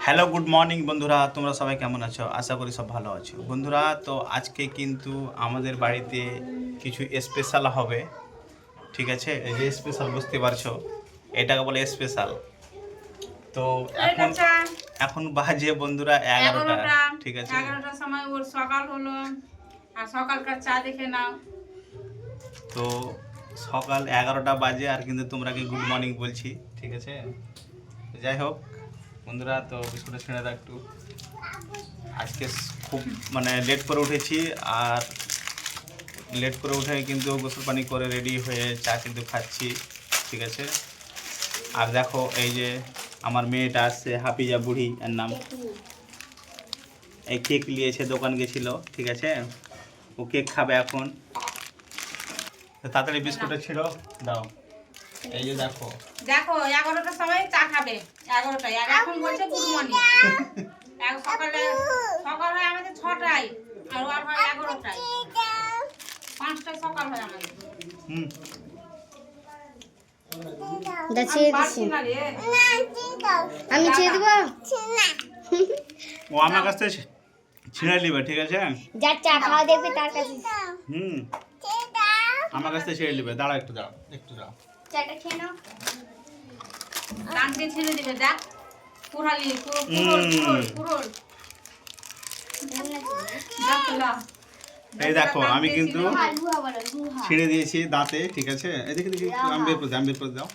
Hello good morning বন্ধুরা, তোমরা সবাই কেমন আছো? আশা করি সব ভালো আছো বন্ধুরা। তো আজকে কিন্তু আমাদের বাড়িতে কিছু স্পেশাল হবে, ঠিক আছে? এই যে স্পেশাল বুঝতে পারছো, এটাকে বলে স্পেশাল। তো এখন এখন বাজে বন্ধুরা 11টা, ঠিক আছে? 11টার সময় ওর সকাল হলো, আর সকালকার চা দেখে নাও। তো সকাল 11টা বাজে আর কিন্তু তোমরাকে গুড মর্নিং বলছি, ঠিক আছে? যাই হোক বন্ধুরা, তো বিস্কুটটা ছেড়ে দাও একটু। আজকে খুব লেট করে উঠেছি, আর লেট করে উঠে কিন্তু গোসল পানি করে রেডি হয়ে চা কিন্তু খাচ্ছি, ঠিক আছে? আর দেখো এই যে আমার মেয়েটা আসছে, হাফিজা বুড়ি এর নাম। এই কেক নিয়েছে, দোকান গেছিল, ঠিক আছে? ও কেক খাবে এখন। তো তাড়াতাড়ি বিস্কুটটা ছিল দাও। এই যে দেখো দেখো 11টার সময় চা খাবে, 11টায়, আর এখন বলছে গুড মর্নিং। সকালে সকাল হয় আমাদের 6টায়, আর ওর হয় 11টায়, 5টায় সকাল হয় আমাদের। হুম আমি ছেড়ে দেবো। ও আমার কাছ থেকে ছিঁড়ে নিবে, ঠিক আছে? যার চা খাওয়া দেখবে তার কাছে। হুম আমার কাছ থেকে ছিঁড়ে নিবে। দাঁড়াও একটু, দাঁড়াও একটু, দাঁড়াও। চাটা খেয়ে নাও। কানকে ছেড়ে দিবে, দেখ পুরালি পুরোল এই দেখো আমি কিন্তু ছিঁড়ে দিয়েছি দাঁতে, ঠিক আছে? এদিকে দেখি আমি বের করে দাও, আমি বের করে দাও।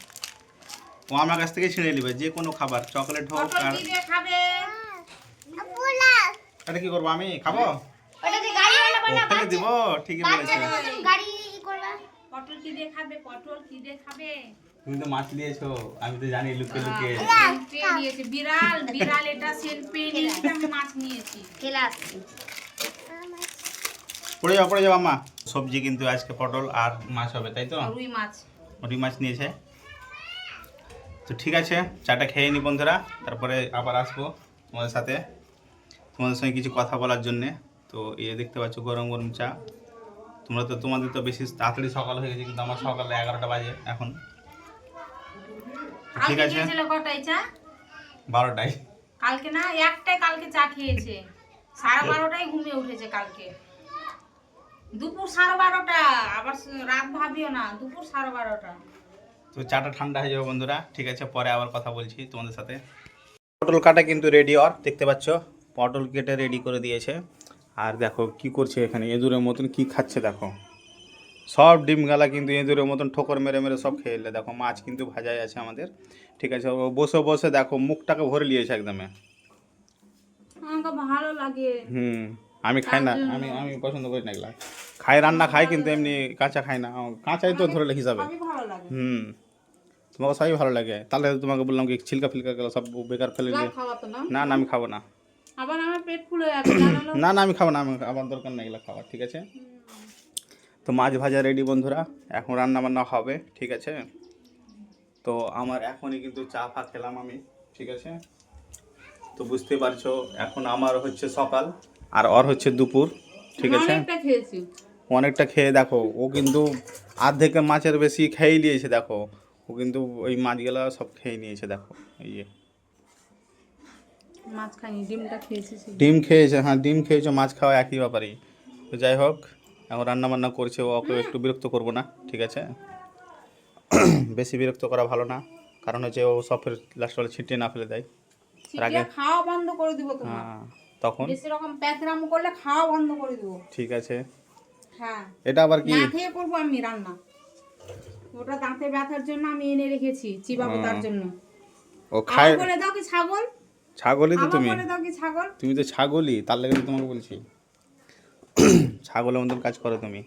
ও আমার কাছ থেকে ছিঁড়ে নিবে যে কোনো খাবার, চকলেট হোক। আর এটা কি করবো, আমি খাবো? ওটাতে গাড়ি বানাবো না, ফেলে দিব, ঠিকই বলেছে। গাড়ি করবা। পটল কি দিয়ে খাবে, পটল কি দিয়ে খাবে? তুমি তো মাছ নিয়েছো, আমি তো জানি লুকিয়ে লুকিয়ে। পেয়ে নিয়েছে বিড়াল, বিড়াল এটা সেল পেয়ে নিয়েছে, আমি মাছ নিয়েছি। খেলা আসছি। পড়ে যাও, পড়ে যাও আম্মা। সবজি কিন্তু আজকে পটল আর মাছ হবে, তাই তো? রুই মাছ। রুই মাছ নিয়েছে। তো ঠিক আছে, চাটা খেয়ে নি বন্ধুরা, তারপরে আবার আসবো তোমাদের সাথে, তোমাদের সঙ্গে কিছু কথা বলার জন্যে। তো এই দেখতে পাচ্ছ গরম গরম চা। তোমাদের তো বেশি তাড়াতাড়ি সকাল হয়ে গেছে, কিন্তু আমার সকালে 11টা বাজে এখন। ঠিক কালকে আছে, খেয়েছিল কটায় চা? 12টায়। কালকে না, একটাই কালকে চা খেয়েছে, 12:30টায় ঘুমিয়ে উঠেছে কালকে। দুপুর 12:30, আবার রাত ভাবিও না, দুপুর 12:30। তো চাটা ঠান্ডা হয়ে যাবে বন্ধুরা, ঠিক আছে? পরে আবার কথা বলছি তোমাদের সাথে। পটল কাটা কিন্তু রেডি, আর দেখতে পাচ্ছ পটল কেটে রেডি করে দিয়েছে। আর দেখো কি করছে এখানে, এঁদুরের মতন কি খাচ্ছে দেখো। সব ডিমগালা কিন্তু এঁদুরের মতন ঠোকর মেরে মেরে সব খেয়ে এলে। দেখো মাছ কিন্তু ভাজাই আছে আমাদের, ঠিক আছে? ও বসে বসে দেখো মুখটাকে ভরে নিয়েছে একদমে। আমাকে ভালো লাগে। আমি খাই না, আমি পছন্দ করি না এগুলা। খাই, রান্না খাই, কিন্তু এমনি কাঁচা খাই না। কাঁচাই তো ধরে হিসাবে। সবই ভালো লাগে। তোমাকে সবই ভালো লাগে, তাহলে তোমাকে বললাম কি ছিলকা ফিলকা গেলো সব বেকার ফেলে দিয়ে। খাওয়াতো না। না না আমি খাবো না। আবার আমার পেট ফুলে যাবে, জানো? না না আমি খাবো না, আমি আমার দরকার নেই এগুলো খাবার, ঠিক আছে? তো মাছ ভাজা রেডি বন্ধুরা, এখন রান্না বান্না হবে, ঠিক আছে? তো আমার এখনই কিন্তু চা ফা খেলাম আমি, ঠিক আছে? তো বুঝতে পারছো এখন আমার হচ্ছে সকাল, আর ওর হচ্ছে দুপুর, ঠিক আছে? অনেকটা খেয়েছি। অনেকটা খেয়ে দেখো ও কিন্তু আর্ধেকের মাছের বেশি খেয়ে নিয়েছে। দেখো ও কিন্তু ওই মাছগুলো সব খেয়ে নিয়েছে, দেখো এই যে। মাছ খাইনি, ডিমটা খেয়েছি। ডিম খেয়েছে, হ্যাঁ ডিম খেয়েছে, মাছ খাওয়া একই ব্যাপারই। তো যাই হোক, এখন রান্না বান্না করছে, ওকে একটু বিরক্ত করবো না, ঠিক আছে? বেশি বিরক্ত করা ভালো না, কারণ হচ্ছে ও সফের লাস্ট বলে ছিটিয়ে না ফেলে দেয়। ছিটিয়ে খাওয়া বন্ধ করে দিব তোমার। হ্যাঁ তখন বেশি রকম প্যাচরাম করলে খাওয়া বন্ধ করে দিব। ঠিক আছে। হ্যাঁ, এটা আবার কি? না খেয়ে করবো আমি রান্না। ওটা দাঁতে ব্যথার জন্য আমি এনে রেখেছি, চিবাবো তার জন্য। ও খায়? বলে দাও কি ছাগল? ছাগলই তো তুমি। বলে দাও কি ছাগল? তুমি তো ছাগলই, তার লেগে তো তোমাকে বলছি। ছাগলের মতন কাজ করো তুমি।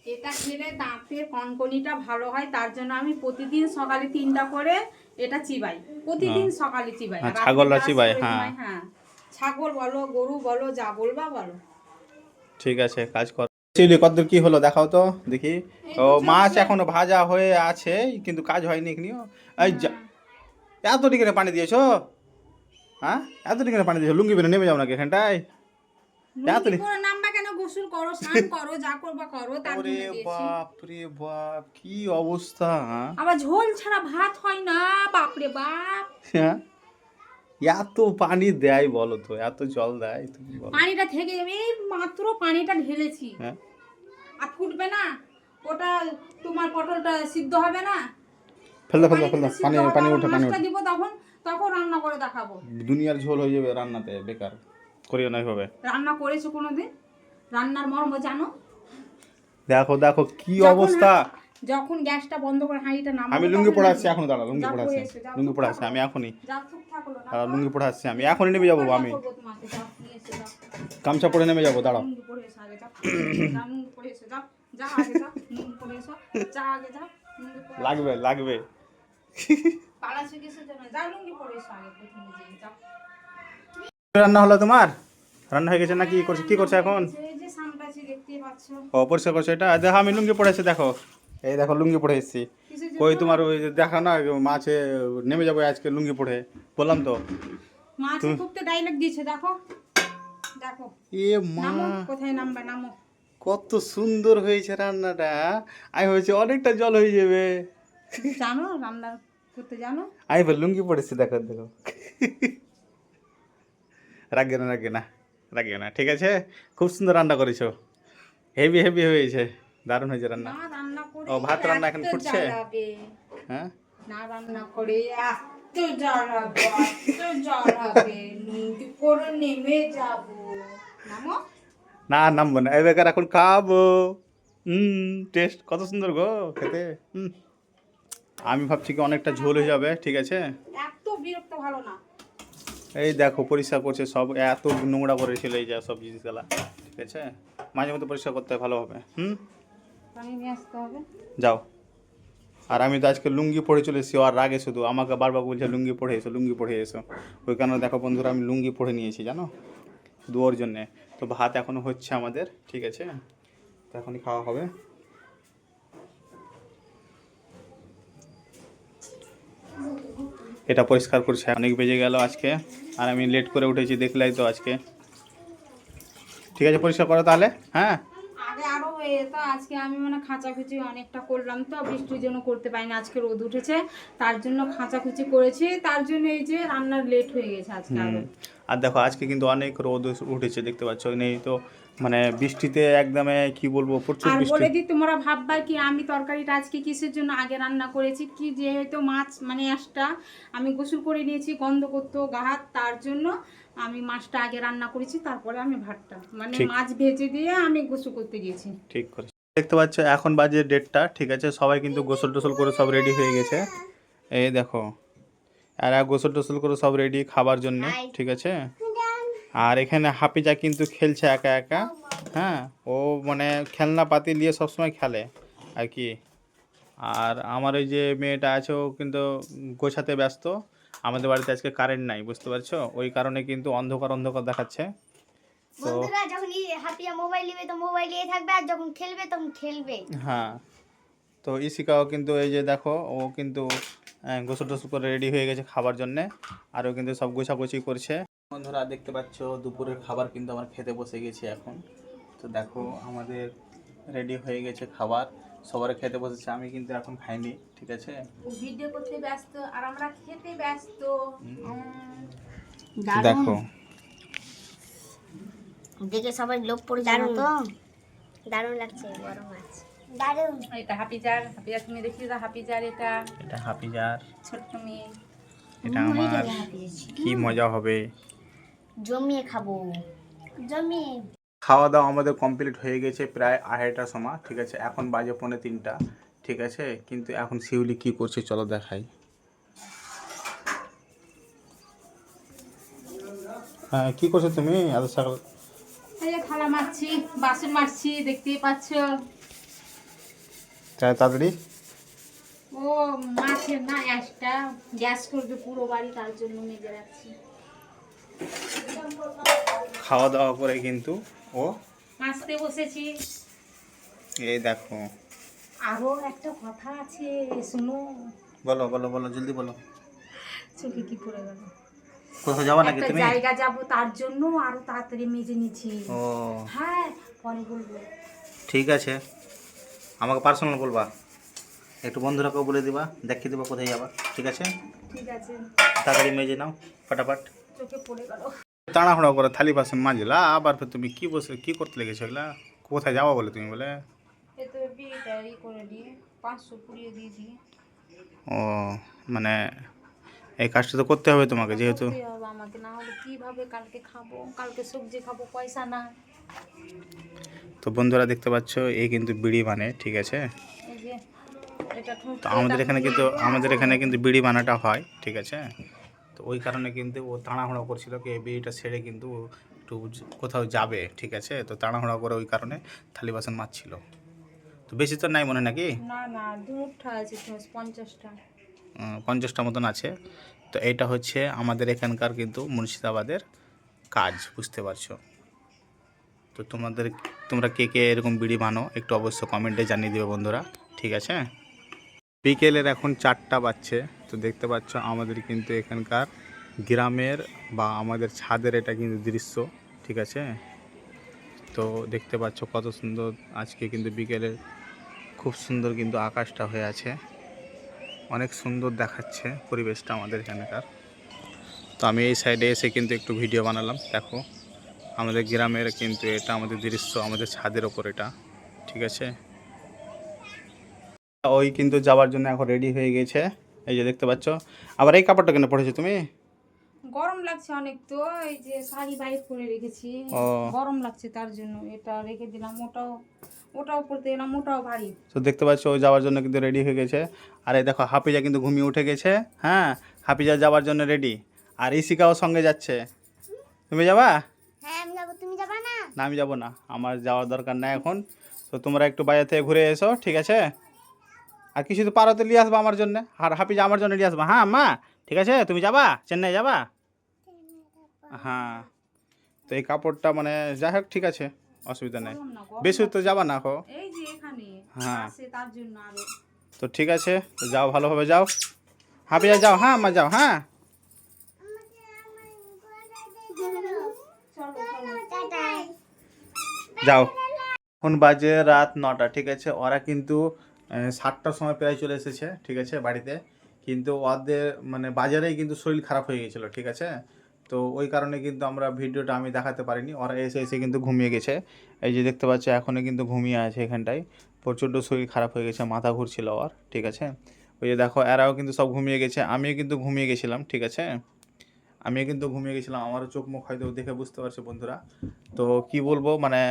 এটা খেলে দাঁতের কনকনিটা ভালো হয়, তার জন্য আমি প্রতিদিন সকালে 3টা করে এটা চিবাই। প্রতিদিন সকালে চিবাই। হ্যাঁ ছাগলরা চিবাই, হ্যাঁ। হ্যাঁ, ছাগল বলো, গরু বলো, যা বলবা বলো। ঠিক আছে, কাজ কর। চিলি কতদূর কি হলো দেখাও তো দেখি। ও মাছ এখনো ভাজা হয়ে আছে, কিন্তু কাজ হয়নি এখনিও। এই এত ডিগ্রি পানি দিয়েছো? হ্যাঁ এত ডিগ্রি পানি দিয়েছো, লুঙ্গি বেনে নেমে যাও নাকি এখানটায়? নামবা কেন? গোসল করো, স্নান করো, যা করবা করো, তার জন্য দিয়েছি। বাপ রে বাপ, কি অবস্থা! আবার ঝোল ছাড়া ভাত হয় না, বাপ রে বাপ। হ্যাঁ এত পানি দেয় বলো তো, এত জল দেয় তুমি বলো। পানিটা থেকে যাবে, এই মাত্র পানিটা ঢেলেছি, হ্যাঁ আর ফুটবে না ওটা, তোমার পটলটা সিদ্ধ হবে না। ফেল দাও, ফেল দাও, পানি ফেল দাও, সিদ্ধ পানি হবে, পানি আবার ওঠে, পানি মাছটা ওঠে। দিব, তখন তখন রান্না করে দেখাবো। দুনিয়ার ঝোল হয়ে যাবে রান্নাতে, বেকার করিও না এইভাবে। রান্না করেছো কোনোদিন? রান্নার মর্ম জানো? দেখো দেখো কি যখন অবস্থা। যখন গ্যাসটা বন্ধ করে হাঁড়িটা নামাবো, আমি লুঙ্গি তখন পরে নামবে। আসছি এখন, দাঁড়া লুঙ্গি যাও, পরে পরে আসছি, এসো, যাও, লুঙ্গি চুপ পরে থাকো। আসছি আমি এখনই। যাও, চুপ থাকো না, দাঁড়া, যাও। লুঙ্গি পরে আসছি আমি এখনই, নেমে যাবো আমি, করবো তোমাকে, যাও, নিয়ে এসো, যাও। গামছা পরে নেমে যাবো, দাঁড়াও। লুঙ্গি পরে এসো আগে, যাও। যাও, লুঙ্গি পরে এসো, যাও। যাও আগে, যাও, লুঙ্গি পরে এসো, যাও আগে, যাও, লুঙ্গি পরে এসো। লাগবে লাগবে। পালাচ্ছো কিসের জন্য? যাও, লুঙ্গি পরে এসো আগে, প্রথমে যেয়ে, যাও। রান্না হলো তোমার? রান্না হয়ে গেছে না? কি করছে, কি করছে এখন? এই যে সামটাছি, দেখতেই পাচ্ছো। ও পরিষ্কার করছে এটা, দেখো আমি লুঙ্গি পরে এসেছি, দেখো এই দেখো লুঙ্গি পরে এসেছি। কিসের ওই জন্য? তোমার ওই যে দেখা না মাছে নেমে যাবো আজকে লুঙ্গি পরে, বললাম তো। মাছ খুবতে ডাইলেক দিয়েছে, দেখো দেখো। এ মা, নামো, কোথায় নামবা, নামো। কত সুন্দর হয়েছে রান্নাটা। আমি হয়েছে অনেকটা জল হয়ে যাবে। জানো রান্না করতে জানো? আমি এবার লুঙ্গি পড়েছি, দেখো দেখো। রাখবে না রাখবে না রাখবে না, ঠিক আছে। খুব সুন্দর রান্না করেছো, হেভি হেভি হয়েছে, দারুণ হয়েছে রান্না। না রান্না করে ও, ভাত রান্না এখন এত ফুটছে? জ্বালাবে। হ্যাঁ না রান্না করে এত জ্বালাবে, এত জ্বালাবে, লুঙ্গি পরে নেমে যাবো। নামো। না নামবো না, এবার এখন খাবো। টেস্ট কত সুন্দর গো খেতে। আমি ভাবছি কি অনেকটা ঝোল হয়ে যাবে, ঠিক আছে। এত বিরক্ত ভালো না। এই দেখো পরিষ্কার করছে সব, এত নোংরা করেছিল এই যা সব জিনিসগুলা, ঠিক আছে। মাঝে মধ্যে পরিষ্কার করতে হয় ভালোভাবে। পানি নিয়ে আসতে হবে। যাও। আর আমি তো আজকে লুঙ্গি পরে চলে এসেছি, আর রাগে শুধু আমাকে বারবার বলছে লুঙ্গি পরে এসো, লুঙ্গি পরে এসো। ওই কারণে দেখো বন্ধুরা আমি লুঙ্গি পরে নিয়েছি জানো, শুধু ওর জন্যে। তো ভাত এখনও হচ্ছে আমাদের, ঠিক আছে, তো এখনই খাওয়া হবে। এটা পরিষ্কার করছে, অনেক বেজে গেল আজকে, আর আমি লেট করে উঠেছি, দেখলাই তো আজকে। ঠিক আছে পরিষ্কার করো তাহলে, হ্যাঁ। আগে আরো হয়ে যেত, আজকে আমি মানে খাঁচাখুচি অনেকটা করলাম, তো বৃষ্টির জন্য করতে পারিনি, আজকে রোদ উঠেছে তার জন্য খাঁচাখুচি করেছি, তার জন্য এই যে রান্নার লেট হয়ে গেছে আজকে আরো। আর দেখো আজকে কিন্তু অনেক রোদ উঠেছে, দেখতে পাচ্ছ নেই তো, মানে বৃষ্টিতে একদমে কি বলবো, প্রচুর আর বৃষ্টি। বলে দিই, তোমরা ভাববা কি আমি তরকারিটা আজকে কিসের জন্য আগে রান্না করেছি, কি যেহেতু মাছ মানে একটা আমি গোসল করে নিয়েছি, গন্ধ করতো গা হাত, তার জন্য আমি মাছটা আগে রান্না করেছি, তারপরে আমি ভাতটা মানে ঠিক। মাছ ভেজে দিয়ে আমি গোসল করতে গেছি। ঠিক করে দেখতে পাচ্ছ এখন বাজে 1:30, ঠিক আছে। সবাই কিন্তু গোসল টোসল করে সব রেডি হয়ে গেছে, এই দেখো। আর গোসল টোসল করে সব রেডি খাবার জন্য, ঠিক আছে। আর এখানে হাফিজা কিন্তু খেলছে একা একা, হ্যাঁ। ও মানে খেলনা পাতি নিয়ে সবসময় খেলে আর কি। আর আমার ওই যে মেয়েটা আছে ও কিন্তু গোছাতে ব্যস্ত। আমাদের বাড়িতে আজকে কারেন্ট নাই, বুঝতে পারছো, ওই কারণে কিন্তু অন্ধকার অন্ধকার দেখাচ্ছে। তো বন্ধুরা যখন হাপিয়া মোবাইল নেবে তো মোবাইল নিয়ে থাকবে, আর যখন খেলবে তখন খেলবে। হ্যাঁ, তো ইসিকাও কিন্তু এই যে দেখো ও কিন্তু গোসল টোসল করে রেডি হয়ে গেছে খাবার জন্যে, আর ও কিন্তু সব গোছাগুছি করছে। বন্ধুরা দেখতে পাচ্ছ দুপুরের খাবার কিন্তু আমার খেতে বসে গেছি এখন। তো দেখো আমাদের রেডি হয়ে গেছে খাবার, সবার খেতে বসেছে, আমি কিন্তু এখন খাইনি, ঠিক আছে। ভিডিও করতে ব্যস্ত আর আমরা খেতে ব্যস্ত। দেখো দেখে সবাই লোভ পড়ে যায় না তো, দারুণ লাগছে বড় মাছ, দারুণ। এটা হাপিজার, হাপিজা তুমি দেখি দাও, হাপিজার এটা এটা হাফিজার, ছোট্ট মেয়ে। এটা আমার, কি মজা হবে, জমিয়ে খাবো, জমিয়ে। খাওয়া দাওয়া আমাদের কমপ্লিট হয়ে গেছে প্রায় 2:30টার সময়, ঠিক আছে। এখন বাজে 2:45, ঠিক আছে। কিন্তু এখন শিউলি কি করছে চলো দেখাই। হ্যাঁ কি করছো তুমি এত সকাল? এই যে থালা মারছি, বাসন মারছি, দেখতেই পাচ্ছ। তাড়াতাড়ি। ও মাছের না একটা গ্যাস করবে পুরো বাড়ি, তার জন্য মেজে রাখছি। খাওয়া দাওয়া করে কিন্তু ও মাছতে বসেছি। এই দেখো, আরো একটা কথা আছে, শুনো। বলো বলো বলো জলদি বলো। চোখে কি পড়ে গেল? কোথাও যাবা নাকি একটা তুমি? জায়গা যাব, তার জন্য আরো তাড়াতাড়ি মেজে নিচ্ছি। ও হ্যাঁ পরে বলবো। ঠিক আছে, আমাকে পার্সোনাল বলবা, একটু বন্ধুরাকেও বলে দিবা, দেখিয়ে দিবা কোথায় যাবা, ঠিক আছে। ঠিক আছে। তাড়াতাড়ি মেজে নাও ফটাফট। চোখে পড়ে গেল। তাড়াহুড়ো করে থালি বাসন মাজলা, আবার ফের তুমি কি করতে লেগেছো এগুলা? কোথায় যাওয়া বলে তুমি বলে? এ তো বিটা ই করে দিয়ে 500 পুড়িয়ে দিয়ে দিয়ে। ও মানে এই কাজটা তো করতে হবে তোমাকে, যেহেতু করতে হবে আমাকে, না হলে কিভাবে কালকে খাবো, কালকে সবজি খাবো, পয়সা না। তো বন্ধুরা দেখতে পাচ্ছ এই কিন্তু বিড়ি মানে, ঠিক আছে? এই যে এটা তো আমাদের এখানে কিন্তু বিড়ি বানাটা হয়, ঠিক আছে? তো ওই কারণে কিন্তু ও তাড়াহুড়ো করছিল কি এই বিড়িটা সেরে কিন্তু একটু কোথাও যাবে, ঠিক আছে? তো তাড়াহুড়ো করে ওই কারণে থালি বাসন মাজছিল। তো বেশি তো নাই মনে নাকি? না না, দুধটা আছে 50টা। 50টা মতন আছে। তো এইটা হচ্ছে আমাদের এখানকার কিন্তু মুর্শিদাবাদের কাজ, বুঝতে পারছো? তো তোমরা কে কে এরকম বিড়ি বানো একটু অবশ্য কমেন্টে জানিয়ে দেবে বন্ধুরা, ঠিক আছে? বিকেলের এখন 4টা বাজছে। তো দেখতে পাচ্ছ আমাদের কিন্তু এখানকার গ্রামের বা আমাদের ছাদের এটা কিন্তু দৃশ্য, ঠিক আছে? তো দেখতে পাচ্ছ কত সুন্দর আজকে কিন্তু বিকেলের খুব সুন্দর কিন্তু আকাশটা হয়ে আছে, অনেক সুন্দর দেখাচ্ছে পরিবেশটা আমাদের এখানকার। তো আমি এই সাইডে এসে কিন্তু একটু ভিডিও বানালাম। দেখো আমাদের গ্রামের কিন্তু এটা আমাদের দৃশ্য, আমাদের ছাদের ওপর এটা, ঠিক আছে? ওই কিন্তু যাওয়ার জন্য এখন রেডি হয়ে গেছে, এই যে দেখতে পাচ্ছ। আবার এই কাপড়টা কেন পড়েছো তুমি? গরম লাগছে অনেক, তো এই যে শাড়ি বাইর করে রেখেছি, ও গরম লাগছে তার জন্য এটা রেখে দিলাম। ওটাও পরতে গেলাম, ওটাও ভারী। তো দেখতে পাচ্ছ ওই যাওয়ার জন্য কিন্তু রেডি হয়ে গেছে। আর এই দেখো হাফিজা কিন্তু ঘুমিয়ে উঠে গেছে, হ্যাঁ হাফিজা যাওয়ার জন্য রেডি। আর ইসিকাও সঙ্গে যাচ্ছে। তুমি যাবা? হ্যাঁ আমি যাবো, তুমি যাবা না? না আমি যাবো না, আমার যাওয়ার দরকার নাই এখন। তো তোমরা একটু বাইরে থেকে ঘুরে এসো, ঠিক আছে? আর কিছু তো পারো তো নিয়ে আসবা আমার জন্য, আর হাফিজা আমার জন্য নিয়ে আসবা, হ্যাঁ মা? ঠিক আছে, তুমি যাবা চেন্নাই যাবা? হ্যাঁ। তো এই কাপড়টা মানে যাই হোক, ঠিক আছে, অসুবিধা নেই। গরম না, গরম বেশি তো যাবা না হো। এই যে এখানে হ্যাঁ। আছে তার জন্য আরো। তো ঠিক আছে, তো যাও ভালোভাবে যাও, হাফিজা যাও, হ্যাঁ মা যাও, হ্যাঁ যাও। এখন বাজে রাত 9টা, ঠিক আছে? ওরা কিন্তু 7টার সময় প্রায় চলে এসেছে, ঠিক আছে বাড়িতে। কিন্তু ওদের মানে বাজারেই কিন্তু শরীর খারাপ হয়ে গেছিলো, ঠিক আছে? তো ওই কারণে কিন্তু আমরা ভিডিওটা আমি দেখাতে পারিনি। ওরা এসে কিন্তু ঘুমিয়ে গেছে, এই যে দেখতে পাচ্ছ এখনও কিন্তু ঘুমিয়ে আছে এখানটায়। প্রচণ্ড শরীর খারাপ হয়ে গেছে, মাথা ঘুরছিল ওর, ঠিক আছে? ওই যে দেখো এরাও কিন্তু সব ঘুমিয়ে গেছে, আমিও কিন্তু ঘুমিয়ে গেছিলাম, ঠিক আছে? আমিও কিন্তু ঘুমিয়ে গেছিলাম, আমারও চোখ মুখ হয়তো দেখে বুঝতে পারছে বন্ধুরা। তো কি বলবো মানে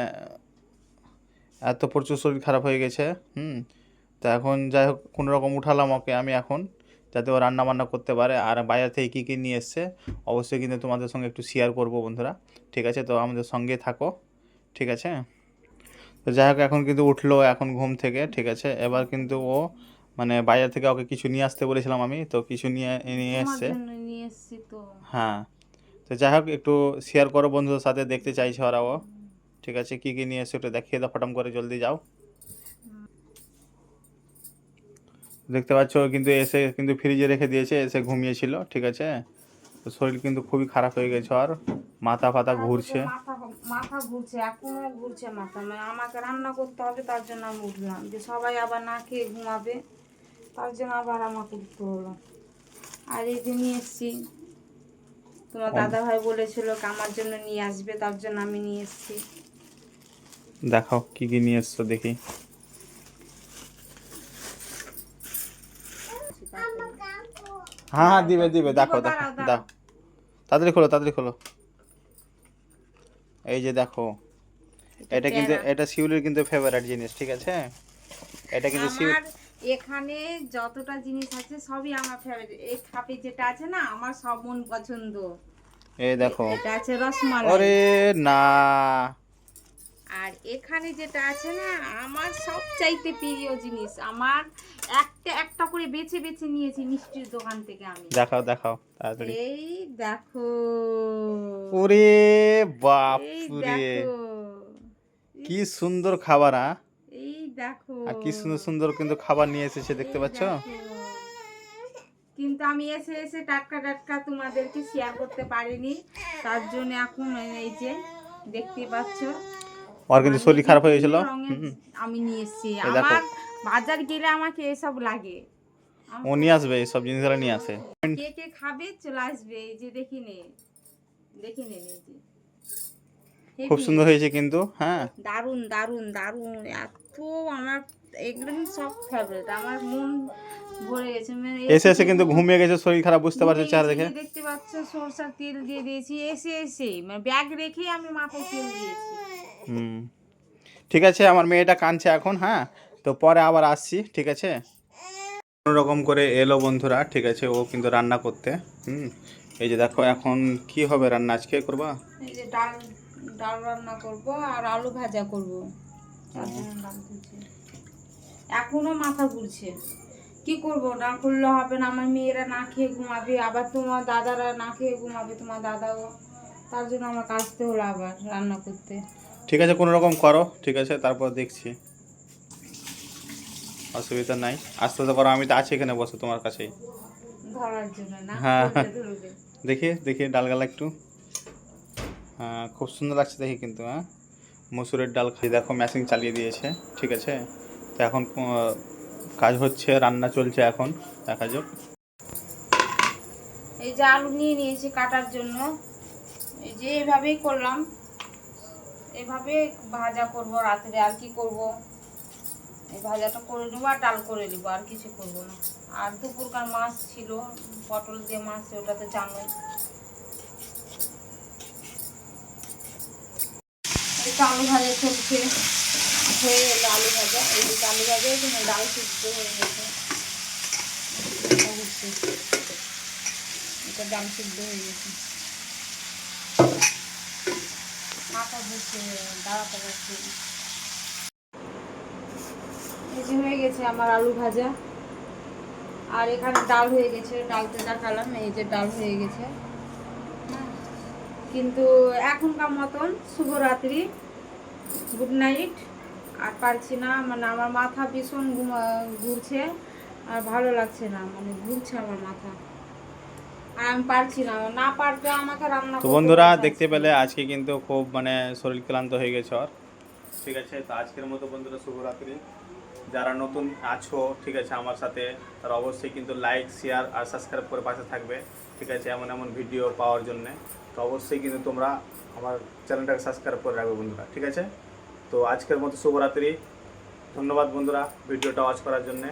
এত প্রচুর শরীর খারাপ হয়ে গেছে। তো এখন যাই হোক কোনো রকম উঠালাম ওকে আমি এখন, যাতে ও রান্না বান্না করতে পারে। আর বাইরে থেকে কী কী নিয়ে এসছে অবশ্যই কিন্তু তোমাদের সঙ্গে একটু শেয়ার করবো বন্ধুরা, ঠিক আছে? তো আমাদের সঙ্গে থাকো, ঠিক আছে? তো যাই হোক এখন কিন্তু উঠলো এখন ঘুম থেকে, ঠিক আছে? এবার কিন্তু ও মানে বাইরে থেকে ওকে কিছু নিয়ে আসতে বলেছিলাম আমি, তো কিছু নিয়ে তোমার এসছে। জন্য নিয়ে এসেছি তো। হ্যাঁ। তো যাই হোক একটু শেয়ার করো বন্ধুদের সাথে, দেখতে চাইছে ওরাও, ঠিক আছে? কী কী নিয়ে এসছে একটু দেখিয়ে দাও ফটাম করে, জলদি যাও। দেখতে পাচ্ছ ও কিন্তু এসে কিন্তু ফ্রিজে রেখে দিয়েছে, এসে ঘুমিয়েছিল, ঠিক আছে? তো শরীর কিন্তু খুবই খারাপ হয়ে গেছে আর মাথা ফাথা ঘুরছে। মাথা ঘুরছে, এখনো ঘুরছে মাথা। মানে আমাকে রান্না করতে হবে, তার জন্য আমি উঠলাম, যে সবাই আবার না খেয়ে ঘুমাবে, তার জন্য আবার আমাকে উঠতে হলো। আর এই যে নিয়ে এসছি, তোমার দাদা ভাই বলেছিল আমার জন্য নিয়ে আসবে, তার জন্য আমি নিয়ে এসছি। দেখাও কি কি নিয়ে এসছো দেখি। হ্যাঁ হ্যাঁ দিবে দিবে, দেখো দেখো দাও, তাড়াতাড়ি খোলো তাড়াতাড়ি খোলো। এই যে দেখো এটা কিন্তু এটা শিউলির কিন্তু ফেভারিট জিনিস, ঠিক আছে? এটা কিন্তু আমার এখানে যতটা জিনিস আছে সবই আমার ফেভারিট। এই খাপে যেটা আছে না, আমার সব মন পছন্দ। এই দেখো এটা আছে রসমালাই। ওরে না, আর এখানে যেটা আছে না, আমার সবচাইতে প্রিয় জিনিস। আমার একটা একটা করে বেছে বেছে নিয়েছি মিষ্টির দোকান থেকে আমি। দেখাও দেখাও তাড়াতাড়ি। এই দেখো, ওরে বাপ এই রে, দেখো, কি সুন্দর খাবার। এই দেখো, আর কি সুন্দর সুন্দর কিন্তু খাবার নিয়ে এসেছে, দেখতে পাচ্ছ? কিন্তু আমি এসে এসে টাটকা টাটকা তোমাদেরকে শেয়ার করতে পারিনি, তার জন্য এখন এই যে দেখতে পাচ্ছ ওর কিন্তু শরীর খারাপ হয়ে গেছিল। আমি নিয়ে এসেছি। আমার বাজার গেলে আমাকে এসব লাগে। ও নিয়ে আসবে এই সব জিনিসগুলো নিয়ে আসে। কে কে খাবে চলে আসবে, এই যে দেখি নে এই যে খুব সুন্দর হয়েছে কিন্তু, হ্যাঁ দারুন দারুন দারুন, এত আমার এগুলো কিন্তু সব ফেভারিট, আমার মন ভরে গেছে। মানে এসে এসে কিন্তু ঘুমিয়ে গেছে, শরীর খারাপ, বুঝতে পারছো চেহারা দেখে। দেখতে পাচ্ছ সরষার তেল দিয়ে দিয়েছি এসে মানে ব্যাগ রেখে আমি মাথায় তেল দিয়েছি। ঠিক আছে, আমার মেয়েটা কাঁদছে এখন, হ্যাঁ তো পরে আবার আসছি, ঠিক আছে। কোনো রকম করে এলো বন্ধুরা, ঠিক আছে, ও কিন্তু রান্না করতে। এই যে দেখো এখন কি হবে রান্না আজকে করবা? এই যে ডাল ডাল রান্না করব আর আলু ভাজা করব। এখনো মাথা ঘুরছে, কি করব, না করলে হবে না। আমার মেয়েরা না খেয়ে ঘুমাবে, আবার তোমার দাদারা না খেয়ে ঘুমাবে, তোমার দাদাও, তার জন্য আমাকে আসতে হলো আবার রান্না করতে। ঠিক আছে, কোনো রকম করো, ঠিক আছে, তারপর দেখছি, অসুবিধা নাই, আস্তে আস্তে করো, আমি তো আছি এখানে বসে তোমার কাছেই ধরার জন্য না, হ্যাঁ ধরবে। দেখি দেখি ডালগালা একটু, হ্যাঁ খুব সুন্দর লাগছে দেখি কিন্তু, হ্যাঁ মসুরের ডাল খাই, দেখো মেশিন চালিয়ে দিয়েছে, ঠিক আছে। তো এখন কাজ হচ্ছে, রান্না চলছে এখন, দেখা যাক। এই যে আলু নিয়ে নিয়েছি কাটার জন্য, এই যে এভাবেই করলাম, এভাবে ভাজা করব রাত্রে, আর কি করব, এই ভাজাটা করে নেবো আর ডাল করে নেবো, আর কিছু করবো না। আর দুপুরকার মাছ ছিল, পটল দিয়ে মাছ, ওটাতে জানোই। আলু ভাজা চলছে, হয়ে এলো আলু ভাজা, এই যে আলু ভাজা, এখানে ডাল সিদ্ধ হয়ে গেছে, এটা ডাল সিদ্ধ হয়ে গেছে, মাথা ঘুরছে, দাঁড়াতে পারছি। এই যে হয়ে গেছে আমার আলু ভাজা, আর এখানে ডাল হয়ে গেছে, ডালতে দেখালাম, এই যে ডাল হয়ে গেছে। কিন্তু এখনকার মতন শুভরাত্রি, গুড নাইট। আর পারছি না, মানে আমার মাথা ভীষণ ঘুরছে, আর ভালো লাগছে না, মানে ঘুরছে আমার মাথা, আর আমি পারছি না, না পারলে আমাকে রান্না তো করতে বন্ধুরা বসে দেখতে আজকে। পেলে আজকে কিন্তু খুব মানে শরীর ক্লান্ত হয়ে গেছে ওর, ঠিক আছে। তো আজকের মতো বন্ধুরা শুভরাত্রি। যারা নতুন আছো, ঠিক আছে, আমার সাথে, তারা অবশ্যই কিন্তু লাইক, শেয়ার আর সাবস্ক্রাইব করে পাশে থাকবে, ঠিক আছে, এমন এমন ভিডিও পাওয়ার জন্যে। তো অবশ্যই কিন্তু তোমরা আমার চ্যানেলটাকে সাবস্ক্রাইব করে রাখবে বন্ধুরা, ঠিক আছে। তো আজকের মতো শুভরাত্রি, ধন্যবাদ বন্ধুরা ভিডিওটা ওয়াচ করার জন্যে।